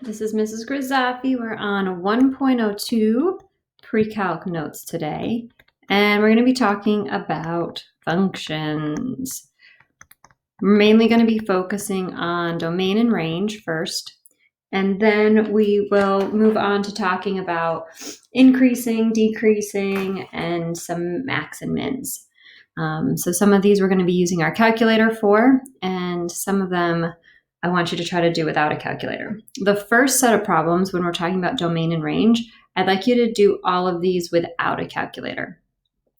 This is Mrs. Grizzaffi. We're on 1.02 pre-calc notes today, and we're going to be talking about functions. We're mainly going to be focusing on domain and range first, and then we will move on to talking about increasing, decreasing, and some max and mins. So some of these we're going to be using our calculator for, and some of them I want you to try to do without a calculator. The first set of problems when we're talking about domain and range, I'd like you to do all of these without a calculator.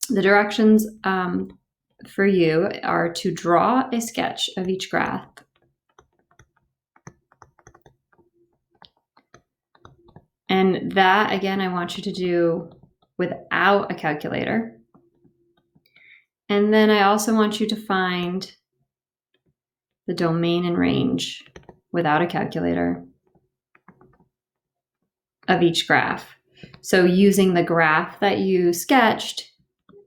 The directions for you are to draw a sketch of each graph. And that, again, I want you to do without a calculator. And then I also want you to find the domain and range without a calculator of each graph. So using the graph that you sketched,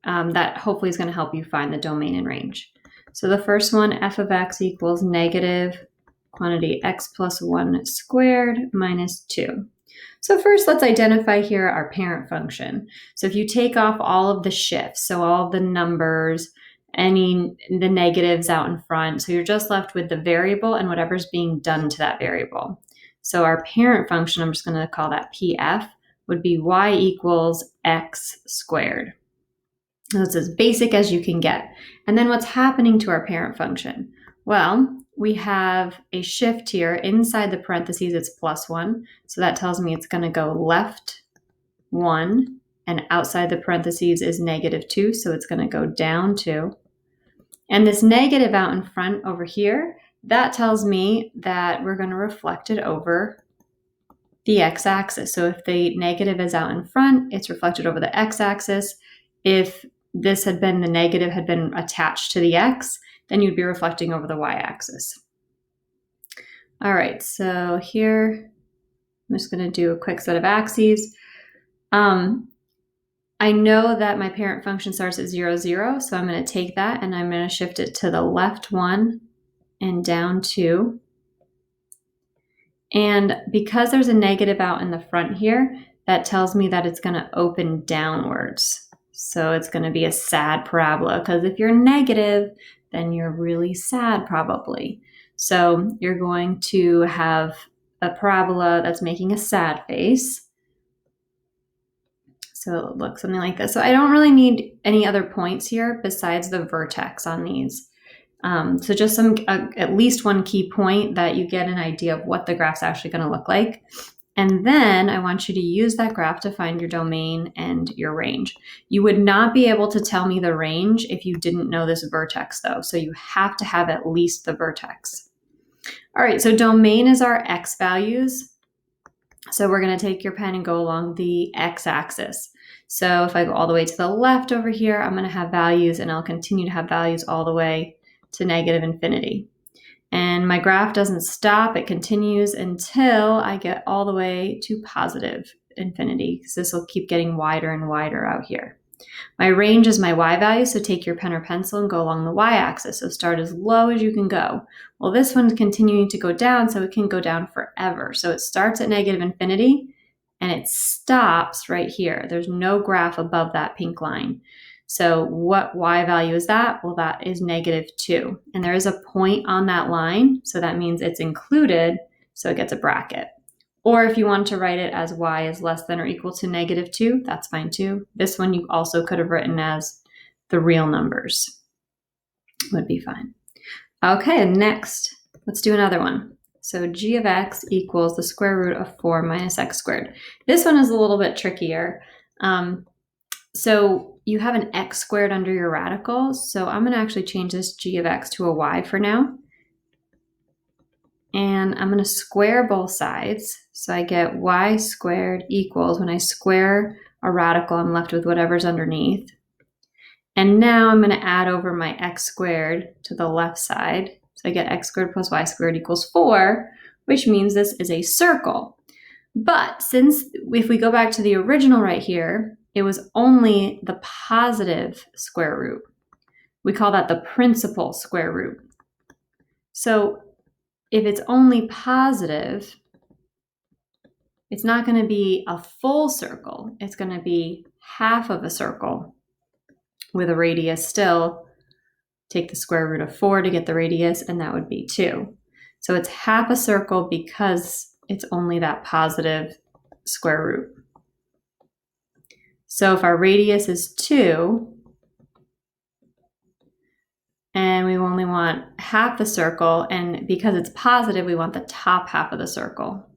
that hopefully is going to help you find the domain and range. So the first one, f of x equals negative quantity x plus 1 squared minus 2. So first, let's identify here our parent function. So if you take off all of the shifts, so all of the numbers, the negatives out in front, so you're just left with the variable and whatever's being done to that variable. So our parent function, I'm just going to call that PF, would be y equals x squared. That's as basic as you can get. And then what's happening to our parent function? Well, we have a shift here. Inside the parentheses, it's plus 1. So that tells me it's going to go left 1. And outside the parentheses is negative 2. So it's going to go down 2. And this negative out in front over here, that tells me that we're going to reflect it over the x-axis. So if the negative is out in front, it's reflected over the x-axis. If this had been, the negative had been attached to the x, then you'd be reflecting over the y-axis. All right, so here, I'm just going to do a quick set of axes. I know that my parent function starts at 0, 0, so I'm going to take that and I'm going to shift it to the left 1 and down 2. And because there's a negative out in the front here, that tells me that it's going to open downwards. So it's going to be a sad parabola, because if you're negative, then you're really sad probably. So you're going to have a parabola that's making a sad face. So it looks something like this. So I don't really need any other points here besides the vertex on these. So just at least one key point that you get an idea of what the graph's actually going to look like. And then I want you to use that graph to find your domain and your range. You would not be able to tell me the range if you didn't know this vertex though. So you have to have at least the vertex. All right, so domain is our x values. So we're going to take your pen and go along the x-axis. So if I go all the way to the left over here, I'm going to have values, and I'll continue to have values all the way to negative infinity. And my graph doesn't stop. It continues until I get all the way to positive infinity, because this will keep getting wider and wider out here. My range is my y value, so take your pen or pencil and go along the y-axis. So start as low as you can go. Well, this one's continuing to go down, so it can go down forever. So it starts at negative infinity, and it stops right here. There's no graph above that pink line. So what y value is that? Well, that is negative 2. And there is a point on that line, so that means it's included, so it gets a bracket. Or if you want to write it as y is less than or equal to negative 2, that's fine too. This one you also could have written as the real numbers. Would be fine. Okay, next, let's do another one. So g of x equals the square root of 4 minus x squared. This one is a little bit trickier. So you have an x squared under your radical. So I'm going to actually change this g of x to a y for now. And I'm going to square both sides. So I get y squared equals, when I square a radical, I'm left with whatever's underneath. And now I'm going to add over my x squared to the left side. So I get x squared plus y squared equals 4, which means this is a circle. But since if we go back to the original right here, it was only the positive square root. We call that the principal square root. So if it's only positive, it's not going to be a full circle. It's going to be half of a circle with a radius still. Take the square root of 4 to get the radius, and that would be 2. So it's half a circle because it's only that positive square root. So if our radius is 2, and we only want half the circle, and because it's positive, we want the top half of the circle.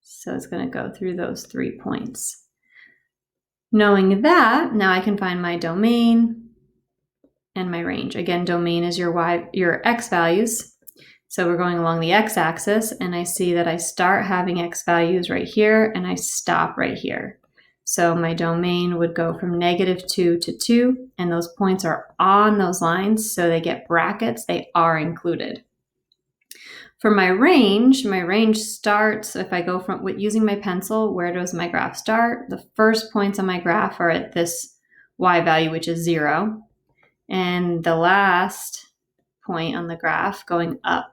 So it's going to go through those 3 points. Knowing that, now I can find my domain and my range. Again, domain is your x values. So we're going along the x-axis, and I see that I start having x values right here, and I stop right here. So my domain would go from -2 to 2, and those points are on those lines, so they get brackets. They are included. For my range starts, if I go from using my pencil, where does my graph start? The first points on my graph are at this y value, which is 0. And the last point on the graph going up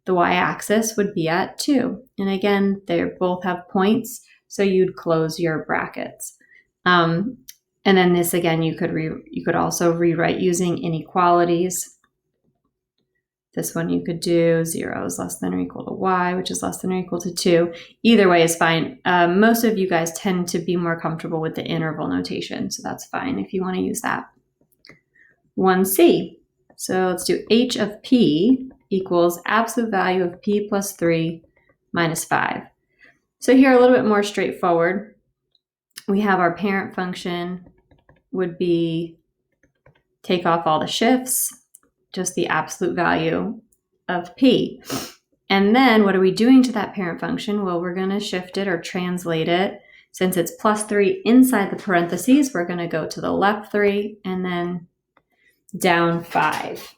the y-axis would be at 2. And again, they both have points, so you'd close your brackets. And then this, again, you could also rewrite using inequalities. This one you could do 0 is less than or equal to y, which is less than or equal to 2. Either way is fine. Most of you guys tend to be more comfortable with the interval notation, so that's fine if you want to use that. 1c. So let's do h of p equals absolute value of p plus 3 minus 5. So here a little bit more straightforward. We have our parent function would be take off all the shifts, just the absolute value of p. And then what are we doing to that parent function? Well, we're going to shift it or translate it. Since it's plus 3 inside the parentheses, we're going to go to the left 3 and then down 5.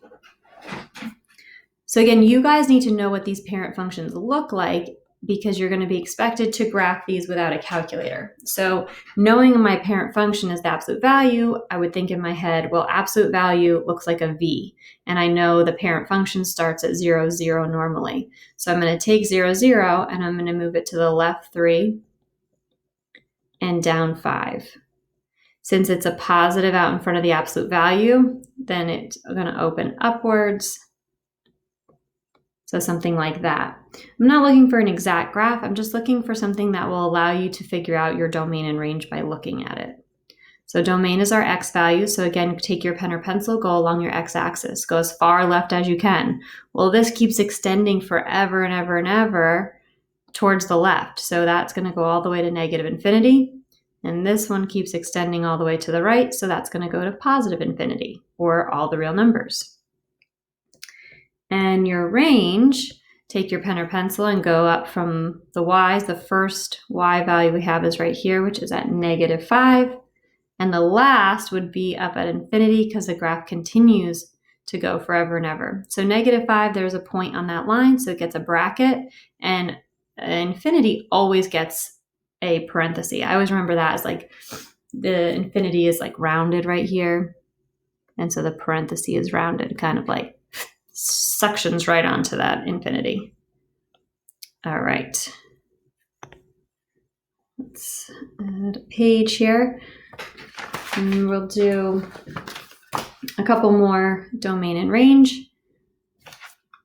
So again, you guys need to know what these parent functions look like because you're going to be expected to graph these without a calculator. So knowing my parent function is the absolute value, I would think in my head, well, absolute value looks like a V. And I know the parent function starts at 0, 0 normally. So I'm going to take 0, 0, and I'm going to move it to the left 3 and down 5. Since it's a positive out in front of the absolute value, then it's going to open upwards. So something like that. I'm not looking for an exact graph. I'm just looking for something that will allow you to figure out your domain and range by looking at it. So domain is our x value. So again, take your pen or pencil, go along your x-axis. Go as far left as you can. Well, this keeps extending forever and ever and ever towards the left. So that's going to go all the way to -infinity. And this one keeps extending all the way to the right. So that's going to go to +infinity, or all the real numbers. And your range, take your pen or pencil and go up from the y's. The first y value we have is right here, which is at -5. And the last would be up at infinity because the graph continues to go forever and ever. So -5, there's a point on that line, so it gets a bracket. And infinity always gets a parenthesis. I always remember that as like the infinity is like rounded right here. And so the parenthesis is rounded, kind of like suctions right onto that infinity. All right. Let's add a page here. And we'll do a couple more domain and range,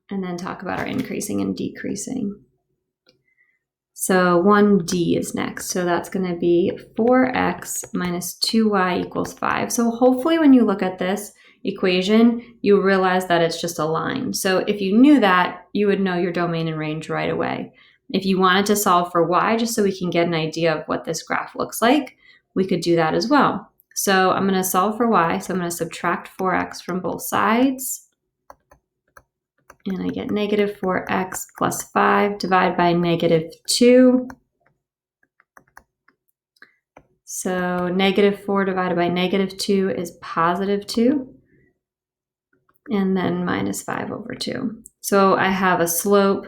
and then talk about our increasing and decreasing. So 1D is next. So that's going to be 4x minus 2y equals 5. So hopefully when you look at this equation, you realize that it's just a line. So if you knew that, you would know your domain and range right away. If you wanted to solve for y, just so we can get an idea of what this graph looks like, we could do that as well. So I'm going to solve for y. So I'm going to subtract 4x from both sides. And I get -4x plus 5 divided by -2. So -4 divided by -2 is +2. And then -5/2. So I have a slope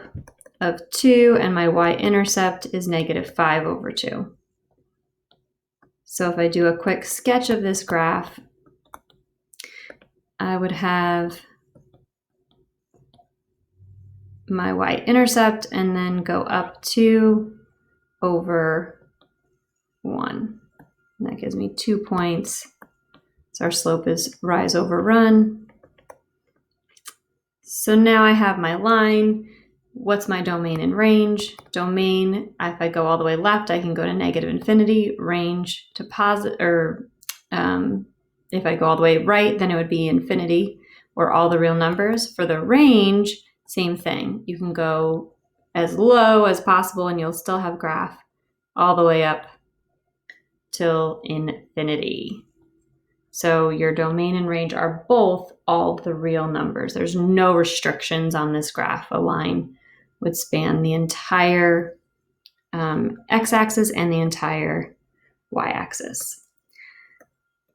of 2 and my y-intercept is -5/2. So if I do a quick sketch of this graph, I would have my y-intercept and then go up 2 over 1. And that gives me 2 points. So our slope is rise over run. So now I have my line. What's my domain and range? Domain, if I go all the way left, I can go to negative infinity. Range to positive, or if I go all the way right, then it would be infinity, or all the real numbers. For the range, same thing. You can go as low as possible and you'll still have graph all the way up till infinity. So your domain and range are both all the real numbers. There's no restrictions on this graph. A line would span the entire x-axis and the entire y-axis.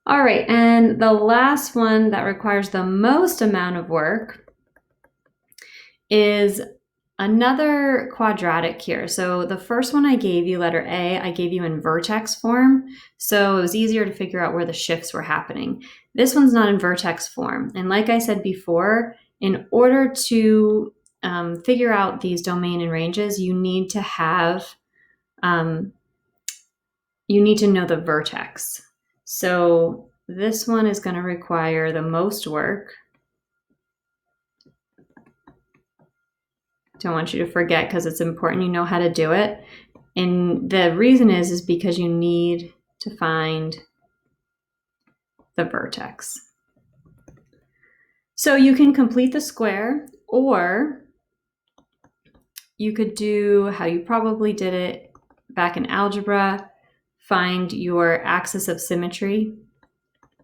All right, and the last one that requires the most amount of work is another quadratic here. So the first one I gave you, letter A, I gave you in vertex form. So it was easier to figure out where the shifts were happening. This one's not in vertex form. And like I said before, in order to figure out these domain and ranges, you need to have, you need to know the vertex. So this one is going to require the most work. Don't want you to forget because it's important you know how to do it. And the reason is because you need to find the vertex. So you can complete the square, or you could do how you probably did it back in algebra, find your axis of symmetry,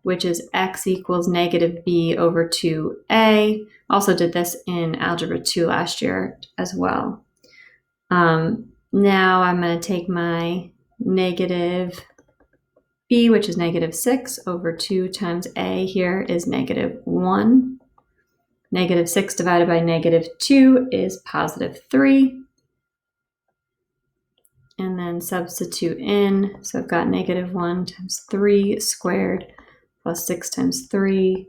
which is x equals negative b over 2a. Also did this in Algebra 2 last year as well. Now I'm going to take my negative b, which is negative 6, over 2 times a here is negative 1. Negative 6 divided by negative 2 is positive 3. And then substitute in. So I've got negative 1 times 3 squared plus 6 times 3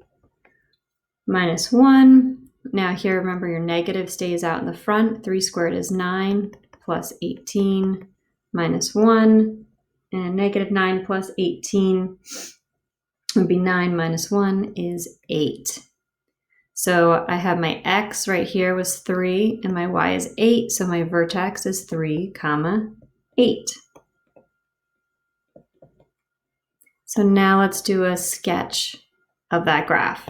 minus 1. Now here, remember your negative stays out in the front. 3 squared is 9 plus 18 minus 1. And negative 9 plus 18 would be 9 minus 1 is 8. So I have my x right here was 3 and my y is 8. So my vertex is 3, 8. So now let's do a sketch of that graph.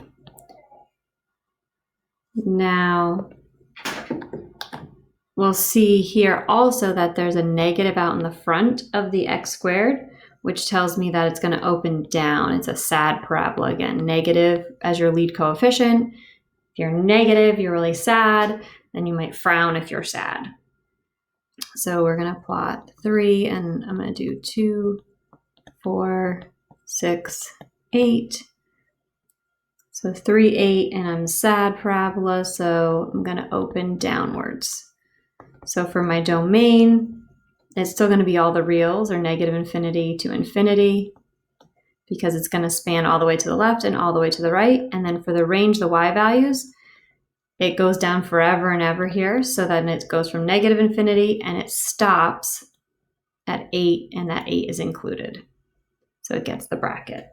Now we'll see here also that there's a negative out in the front of the x squared, which tells me that it's going to open down. It's a sad parabola again. Negative as your lead coefficient. If you're negative, you're really sad. Then you might frown if you're sad. So we're going to plot 3, and I'm going to do 2, 4, 6, 8. So 3, 8, and I'm sad parabola, so I'm going to open downwards. So for my domain, it's still going to be all the reals, or negative infinity to infinity, because it's going to span all the way to the left and all the way to the right. And then for the range, the y values, it goes down forever and ever here. So then it goes from negative infinity and it stops at 8, and that 8 is included. So it gets the bracket.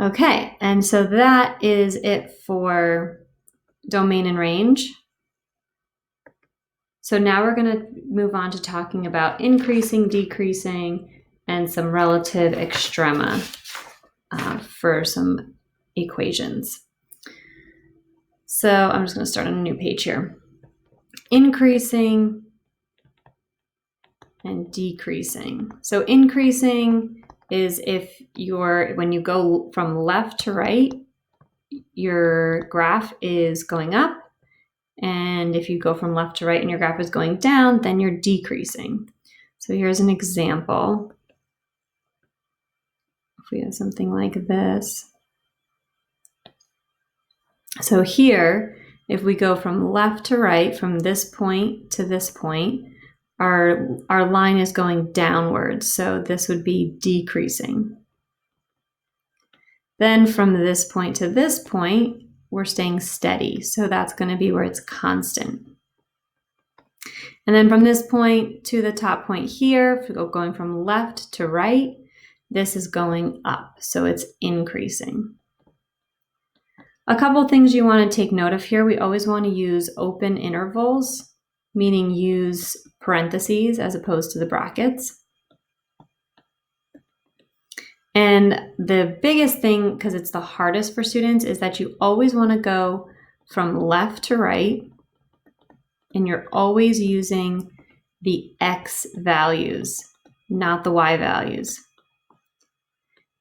Okay, and so that is it for domain and range. So now we're going to move on to talking about increasing, decreasing, and some relative extrema for some equations. So I'm just going to start on a new page here. Increasing and decreasing. So increasing is if when you go from left to right, your graph is going up. And if you go from left to right and your graph is going down, then you're decreasing. So here's an example. If we have something like this. So here, if we go from left to right, from this point to this point, our line is going downwards. So this would be decreasing. Then from this point to this point, we're staying steady. So that's going to be where it's constant. And then from this point to the top point here, if we go going from left to right, this is going up, so it's increasing. A couple things you want to take note of here. We always want to use open intervals, meaning use parentheses as opposed to the brackets. And the biggest thing, because it's the hardest for students, is that you always want to go from left to right, and you're always using the X values, not the Y values.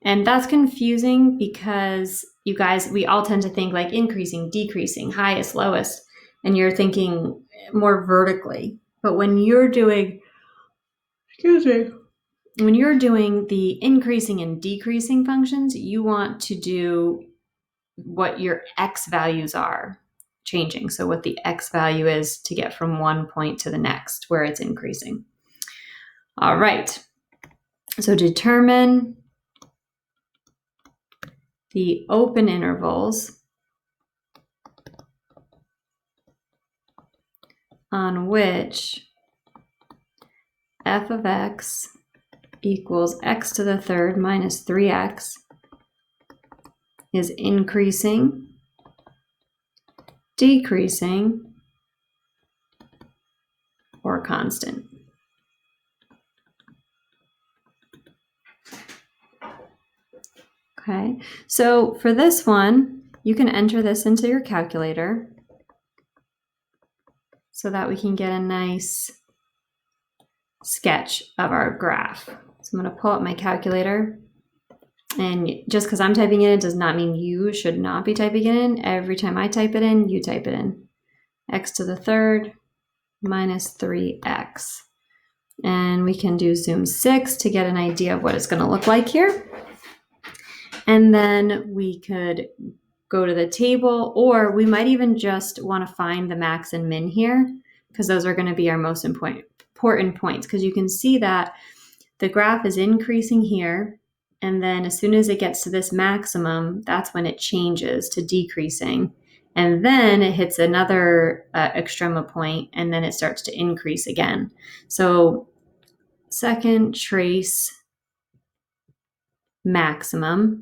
And that's confusing because you guys, we all tend to think like increasing, decreasing, highest, lowest, and you're thinking more vertically. But when you're doing, when you're doing the increasing and decreasing functions, you want to do what your X values are changing. So what the X value is to get from one point to the next where it's increasing. All right. So determine the open intervals on which f of x equals x to the third minus 3x is increasing, decreasing, or constant. Okay, so for this one, you can enter this into your calculator so that we can get a nice sketch of our graph. So I'm going to pull up my calculator, and just because I'm typing it in does not mean you should not be typing it in. Every time I type it in, you type it in. X to the third minus 3x. And we can do zoom 6 to get an idea of what it's going to look like here. And then we could go to the table, or we might even just want to find the max and min here, because those are going to be our most important points, because you can see that the graph is increasing here, and then as soon as it gets to this maximum, that's when it changes to decreasing, and then it hits another extrema point, and then it starts to increase again. So second trace maximum.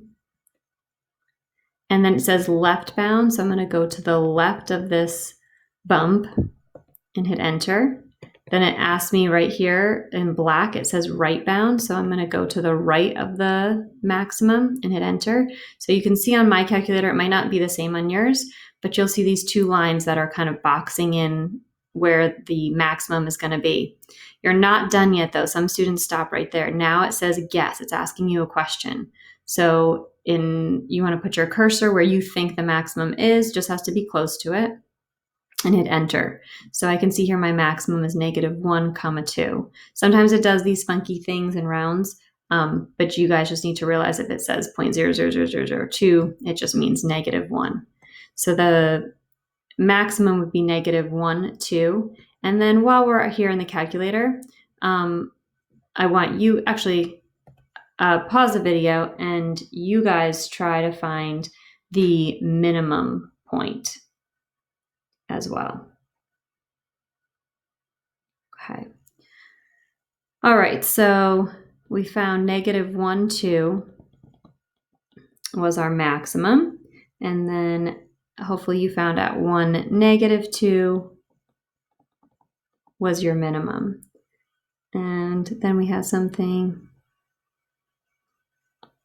And then it says left bound, so I'm going to go to the left of this bump and hit enter. Then it asks me right here in black, it says right bound, so I'm going to go to the right of the maximum and hit enter. So you can see on my calculator, it might not be the same on yours, but you'll see these two lines that are kind of boxing in where the maximum is going to be. You're not done yet though. Some students stop right there. Now it says guess. It's asking you a question. So you want to put your cursor where you think the maximum is, just has to be close to it, and hit enter. So I can see here my maximum is -1, 2. Sometimes it does these funky things in rounds, but you guys just need to realize if it says 0.000002, it just means -1. So the maximum would be -1, 2. And then while we're here in the calculator, I want you actually pause the video and you guys try to find the minimum point as well. Okay. All right, so we found -1, 2 was our maximum, and then hopefully you found out 1, -2 was your minimum. And then we have something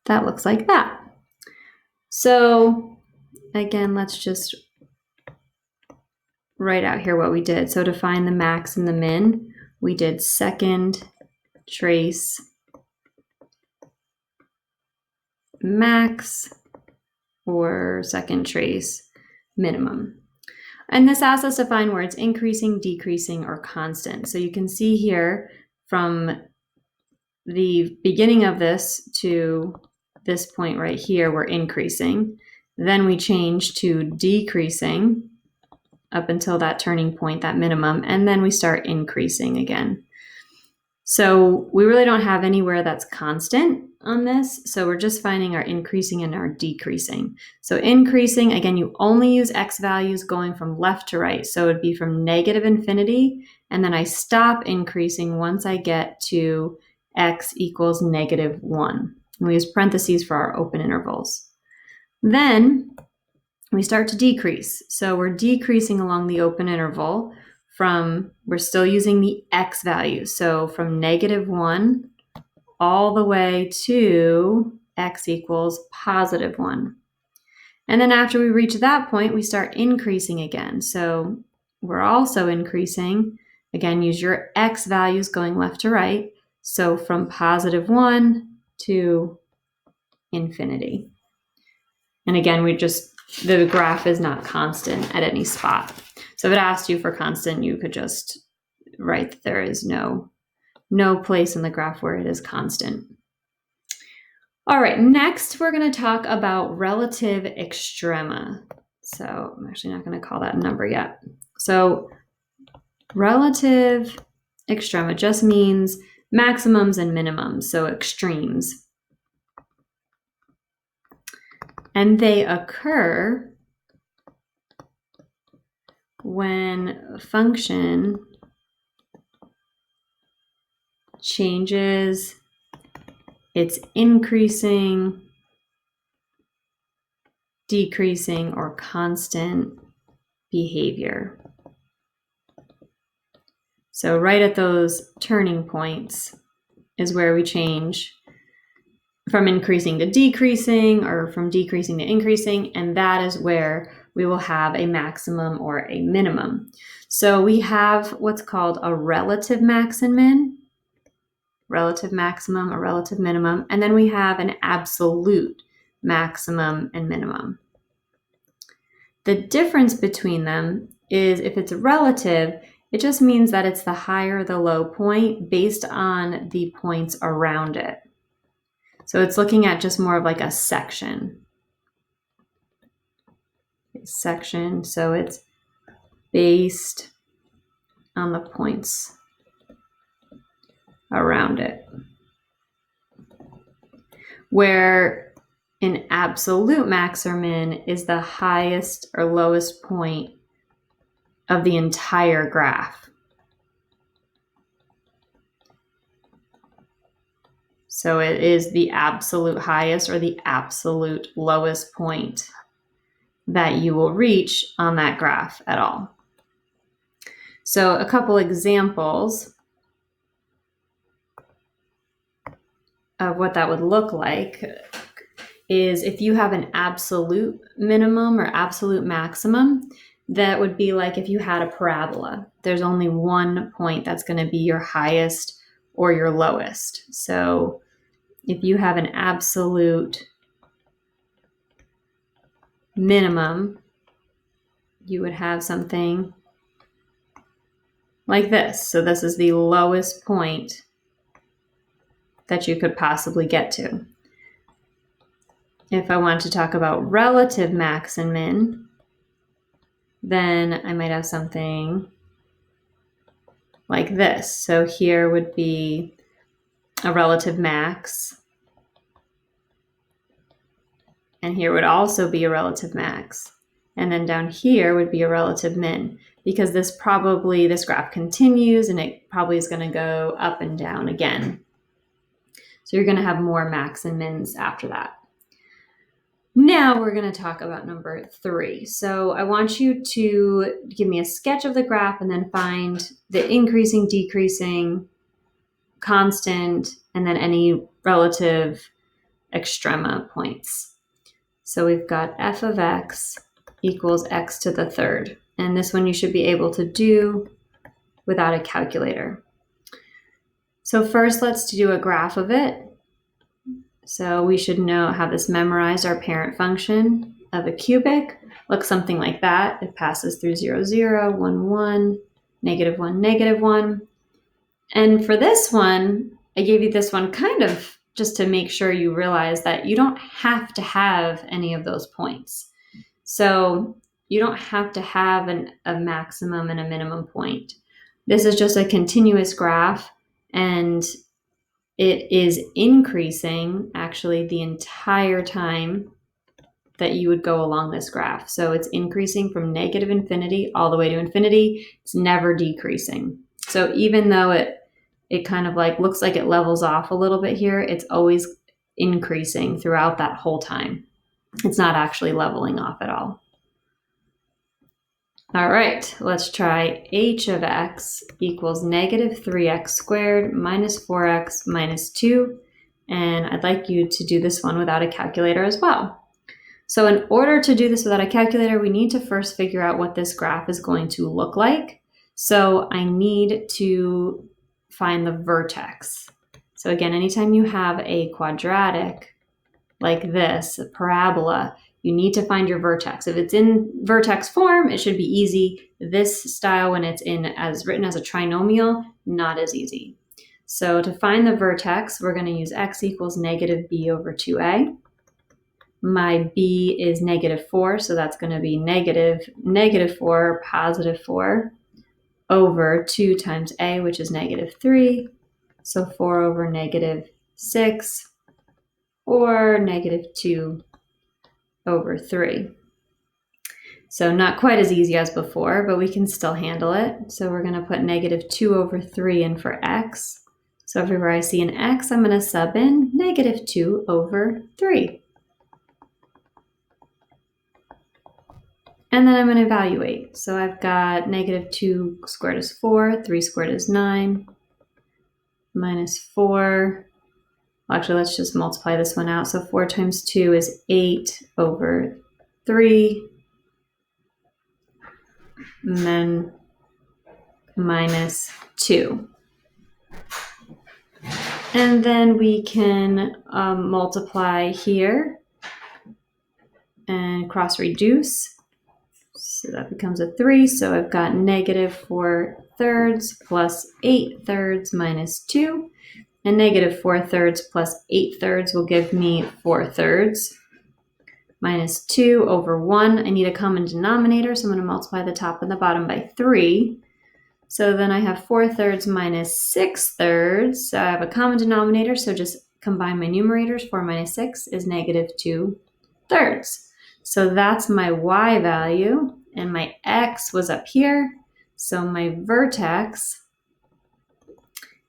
that looks like that. So again, let's just write out here what we did. So to find the max and the min, we did second trace max or second trace minimum. And this asks us to find where it's increasing, decreasing, or constant. So you can see here from the beginning of this to this point right here, we're increasing. Then we change to decreasing up until that turning point, that minimum, and then we start increasing again. So we really don't have anywhere that's constant on this. So we're just finding our increasing and our decreasing. So increasing, again, you only use x values going from left to right. So it'd be from negative infinity. And then I stop increasing once I get to x equals -1. And we use parentheses for our open intervals. Then we start to decrease. So we're decreasing along the open interval we're still using the x value. So from -1 all the way to x equals +1. And then after we reach that point, we start increasing again. So we're also increasing. Again, use your x values going left to right. So from +1 to infinity. And again, the graph is not constant at any spot. So if it asked you for constant, you could just write that there is no place in the graph where it is constant. All right, next we're going to talk about relative extrema. So I'm actually not going to call that a number yet. So relative extrema just means maximums and minimums, so extremes. And they occur when a function changes its increasing, decreasing, or constant behavior. So right at those turning points is where we change from increasing to decreasing or from decreasing to increasing, and that is where we will have a maximum or a minimum. So we have what's called a relative max and min, relative maximum or relative minimum, and then we have an absolute maximum and minimum. The difference between them is if it's relative, it just means that it's the high or the low point based on the points around it. So it's looking at just more of like a section. So it's based on the points around it. Where an absolute max or min is the highest or lowest point of the entire graph. So it is the absolute highest or the absolute lowest point that you will reach on that graph at all. So a couple examples of what that would look like is if you have an absolute minimum or absolute maximum, that would be like if you had a parabola. There's only one point that's going to be your highest or your lowest. So if you have an absolute minimum, you would have something like this. So this is the lowest point that you could possibly get to. If I want to talk about relative max and min, then I might have something like this. So here would be a relative max, and here would also be a relative max. And then down here would be a relative min, because this graph continues and it probably is going to go up and down again. So you're going to have more max and mins after that. Now we're going to talk about number 3. So I want you to give me a sketch of the graph and then find the increasing, decreasing, constant, and then any relative extrema points. So we've got f of x equals x to the third. And this one you should be able to do without a calculator. So first, let's do a graph of it. So we should have this memorized. Our parent function of a cubic looks something like that. It passes through 0, 0, 1, 1, -1, -1. And for this one, I gave you this one kind of just to make sure you realize that you don't have to have any of those points. So you don't have to have a maximum and a minimum point. This is just a continuous graph, and it is increasing actually the entire time that you would go along this graph. So it's increasing from negative infinity all the way to infinity. It's never decreasing. So even though it kind of like looks like it levels off a little bit here, it's always increasing throughout that whole time. It's not actually leveling off at all. All right, let's try h of x equals negative 3x squared minus 4x minus 2. And I'd like you to do this one without a calculator as well. So in order to do this without a calculator, we need to first figure out what this graph is going to look like. So I need to find the vertex. So again, anytime you have a quadratic like this, a parabola, you need to find your vertex. If it's in vertex form, it should be easy. This style, when it's written as a trinomial, not as easy. So to find the vertex, we're going to use x equals negative b over 2a. My b is negative 4, so that's going to be negative 4, positive 4, over 2 times a, which is negative 3. So 4 over negative 6, or negative 2 over 3. So not quite as easy as before, but we can still handle it. So we're going to put negative 2 over 3 in for x. So everywhere I see an x, I'm going to sub in negative 2 over 3. And then I'm going to evaluate. So I've got negative 2 squared is 4, 3 squared is 9, minus 4. Well, actually, let's just multiply this one out. So 4 times 2 is 8 over 3. And then minus 2. And then we can multiply here and cross reduce. So that becomes a 3. So I've got negative 4 thirds plus 8 thirds minus 2. And negative 4 thirds plus 8 thirds will give me 4 thirds. Minus 2 over 1. I need a common denominator, so I'm going to multiply the top and the bottom by 3. So then I have 4 thirds minus 6 thirds. So I have a common denominator, so just combine my numerators. 4 minus 6 is negative 2 thirds. So that's my y value, and my x was up here. So my vertex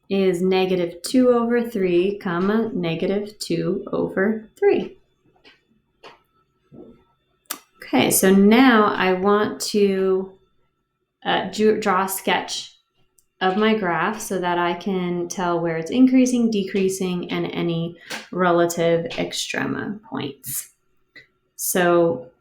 is negative 2 over 3, comma, negative 2 over 3. Okay, so now I want to draw a sketch of my graph so that I can tell where it's increasing, decreasing, and any relative extrema points. So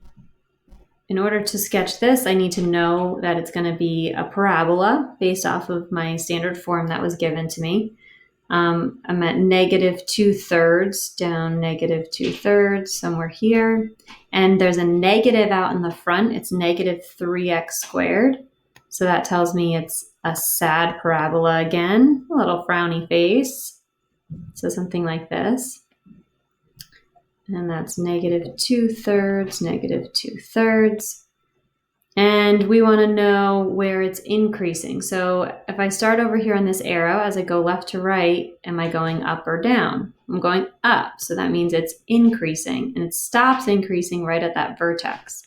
in order to sketch this, I need to know that it's going to be a parabola based off of my standard form that was given to me. I'm at negative 2 thirds, down negative 2 thirds, somewhere here. And there's a negative out in the front. It's negative 3x squared. So that tells me it's a sad parabola again, a little frowny face. So something like this. And that's negative 2 thirds, negative 2 thirds. And we want to know where it's increasing. So if I start over here on this arrow, as I go left to right, am I going up or down? I'm going up. So that means it's increasing, and it stops increasing right at that vertex.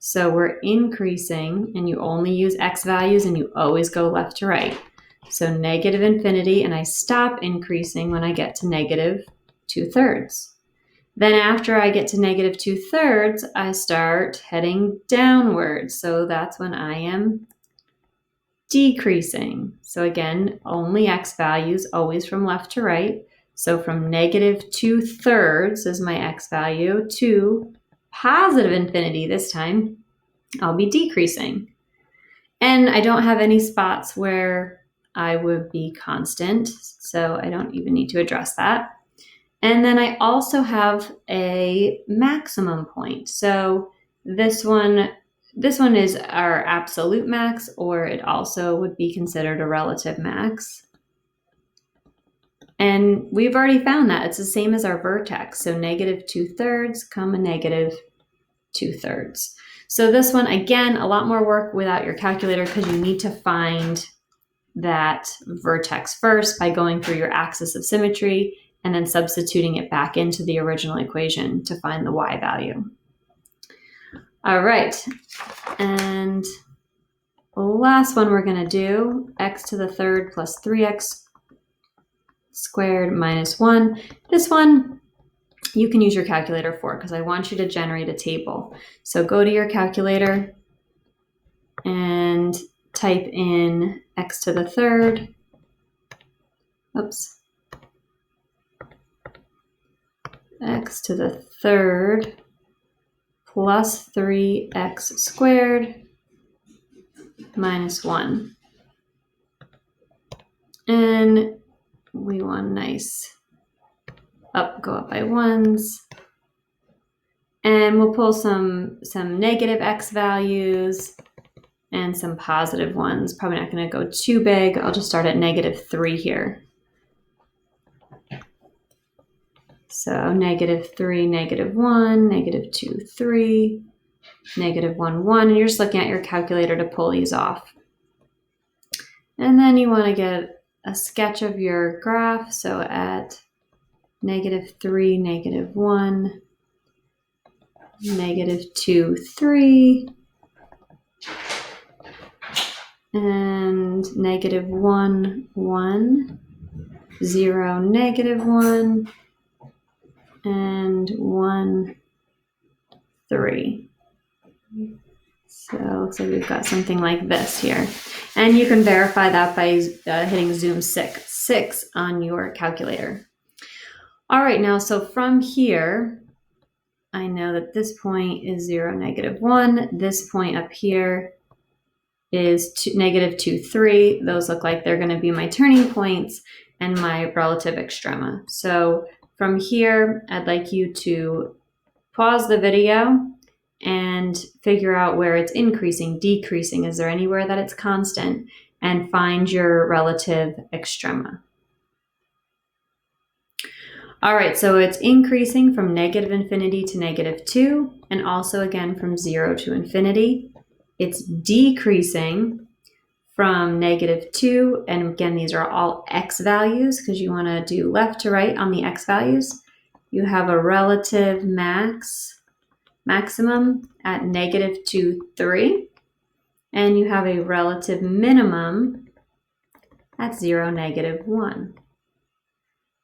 So we're increasing, and you only use x values, and you always go left to right. So negative infinity, and I stop increasing when I get to negative 2 thirds. Then after I get to negative 2 thirds, I start heading downward. So that's when I am decreasing. So again, only x values, always from left to right. So from negative 2 thirds is my x value to positive infinity this time, I'll be decreasing. And I don't have any spots where I would be constant, so I don't even need to address that. And then I also have a maximum point. So this one is our absolute max, or it also would be considered a relative max. And we've already found that. It's the same as our vertex. So negative 2 thirds, comma, negative 2 thirds. So this one, again, a lot more work without your calculator because you need to find that vertex first by going through your axis of symmetry and then substituting it back into the original equation to find the y value. All right, and the last one we're going to do, x to the third plus 3x squared minus 1. This one you can use your calculator for because I want you to generate a table. So go to your calculator and type in x to the third. Oops. X to the third plus 3x squared minus 1. And we want nice go up by ones. And we'll pull some negative x values and some positive ones. Probably not going to go too big. I'll just start at -3 here. So -3, -1, -2, 3, -1, 1. And you're just looking at your calculator to pull these off. And then you want to get a sketch of your graph. So at -3, -1, -2, 3, and -1, 1, 0, -1, and 1, 3. So it looks like we've got something like this here. And you can verify that by hitting zoom 6 on your calculator. All right, now, so from here, I know that this point is 0, -1. This point up here is -2, 3. Those look like they're going to be my turning points and my relative extrema. So from here, I'd like you to pause the video and figure out where it's increasing, decreasing. Is there anywhere that it's constant? And find your relative extrema. All right, so it's increasing from -infinity to -2, and also again from 0 to infinity. It's decreasing from -2, and again, these are all x values because you want to do left to right on the x values. You have a relative maximum at -2, 3, and you have a relative minimum at 0, -1.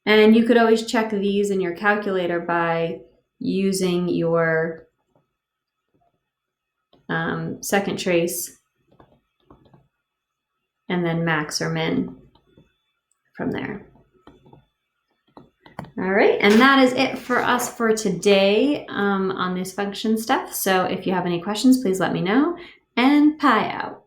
And you could always check these in your calculator by using your second trace and then max or min from there. All right, and that is it for us for today on this function stuff. So if you have any questions, please let me know, and pi out.